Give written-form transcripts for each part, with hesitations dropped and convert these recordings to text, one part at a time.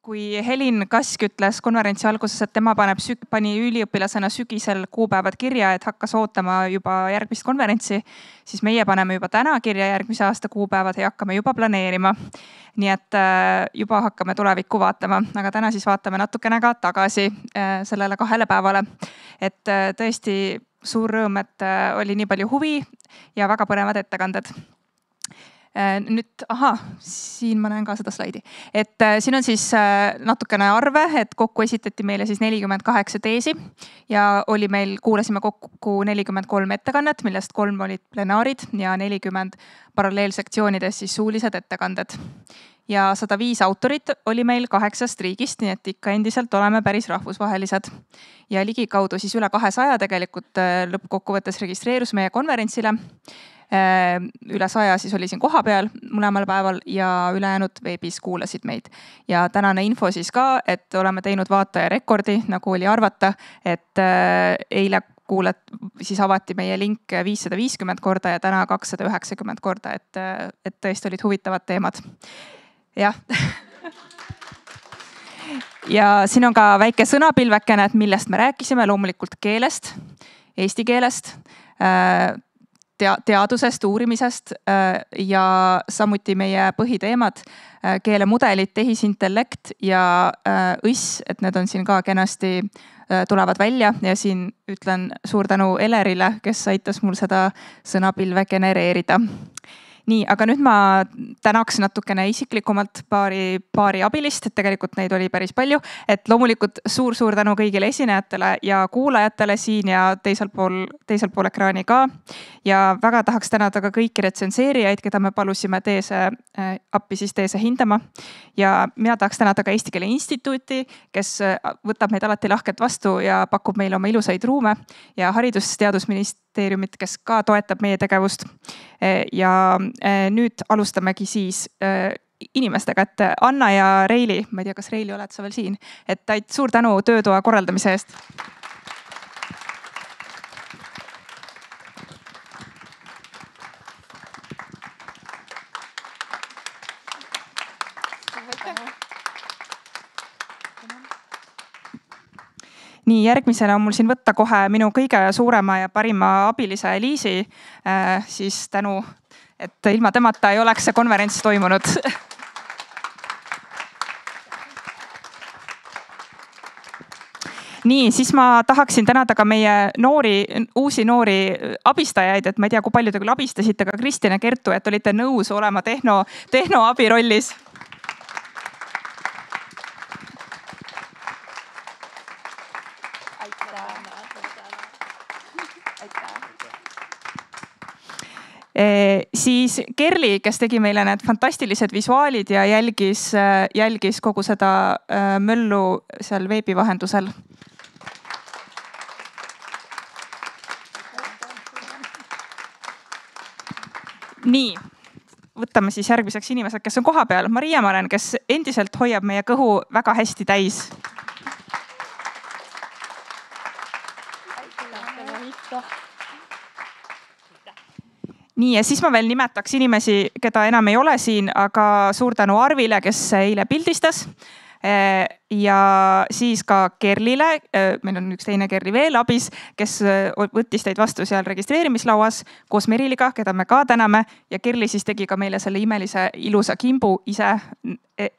kui Helin Kask ütles konverentsi alguses, et tema pani üliõpilasena sügisel kuupäevad kirja, et hakkas ootama juba järgmist konverentsi, siis meie paneme juba täna kirja järgmise aasta kuupäevad ja hakkame juba planeerima. Nii et juba hakkame tulevikku vaatama, aga täna siis vaatame natukene ka tagasi sellele 2 päevale. Et tõesti suur rõõm, et oli nii palju huvi ja väga põnevad ettekanded. Nüüd, siin ma näen ka seda slaidi. Et siin on siis natukene arve, et kokku esitati meile siis 48 teesi ja kuulasime kokku 43 ettekannet, millest 3 olid plenaarid ja 40 paralleelsektsioonides siis suulised ettekanded. Ja 105 autorit oli meil 8 riigist, nii et ikka endiselt oleme päris rahvusvahelised. Ja ligikaudu siis üle 200 tegelikult lõppkokkuvõttes registreerus meie konverentsile. Üle 100 siis oli siin koha peal mõlemal päeval ja ülejäänud veebis kuulasid meid. Ja tänane info siis ka, et oleme teinud vaataja rekordi, nagu oli arvata, et eile siis avati meie link 550 korda ja täna 290 korda, et tõesti olid huvitavad teemad. Jah. Ja siin on ka väike sõnapilvekene, et millest me rääkisime, loomulikult keelest, eesti keelest, teadusest, uurimisest ja samuti meie põhiteemad, keelemudelid, tehisintellekt ja õss, et need on siin ka kenasti tulevad välja ja siin ütlen suur tänu Elerile, kes aitas mul seda sõnapilve genereerida. Nii, aga nüüd ma tänaks natukene isiklikumalt paari abilist, et tegelikult neid oli päris palju. Et loomulikult suur tänu kõigile esinejatele ja kuulajatele siin ja teisel pool ekraani ka. Ja väga tahaks tänada ka kõiki retsenseerijaid, keda me palusime appi teese hindama. Ja mina tahaks tänada ka Eesti Keele Instituuti, kes võtab meid alati lahkelt vastu ja pakub meile oma ilusaid ruume. Ja Haridus-Teadusministeeriumit, kes ka toetab meie tegevust. Ja nüüd alustamegi siis inimestega, et Anna ja Reili, ma ei tea, kas Reili oled sa veel siin, et suur tänu töötoa korraldamise eest. Nii, järgmisena on mul siin võtta kohe minu kõige suurema ja parima abilise Liisi, siis tänu, et ilma temata ei oleks see konverents toimunud. Nii, siis ma tahaksin tänada ka meie uusi noori abistajaid, et ma ei tea, kui palju te küll abistasite, aga Kristjan ja Kertu, et olite nõus olema tehno abi rollis. Siis Kerli, kes tegi meile need fantastilised visuaalid ja jälgis kogu seda möllu seal veebi vahendusel. Nii, võtame siis järgmiseks inimesed, kes on koha peal. Maria Maren, kes endiselt hoiab meie kõhu väga hästi täis. Nii, ja siis ma veel nimetaks inimesi, keda enam ei ole siin, aga suur tänu Arvile, kes eile pildistas. Ja siis ka Kerlile, meil on üks teine Kerli veel abis, kes võttis teid vastu seal registreerimislauas koos Meriliga, keda me ka täname. Ja Kerli siis tegi ka meile selle imelise ilusa kimbu ise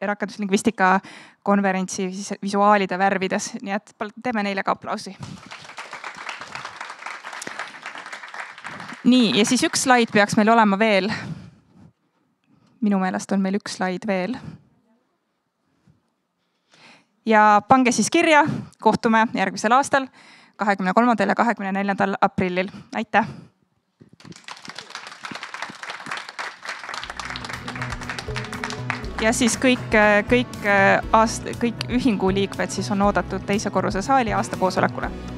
rakenduslingvistika konverentsi visuaalide värvides. Nii et teeme neile ka aplausi. Nii, ja siis üks slaid peaks meil olema veel. Minu meelest on meil üks slaid veel. Ja pange siis kirja, kohtume järgmisel aastal 23. ja 24. aprillil. Aitäh! Ja siis kõik ühingu liikmed siis on oodatud teise korruse saali aastakoosolekule.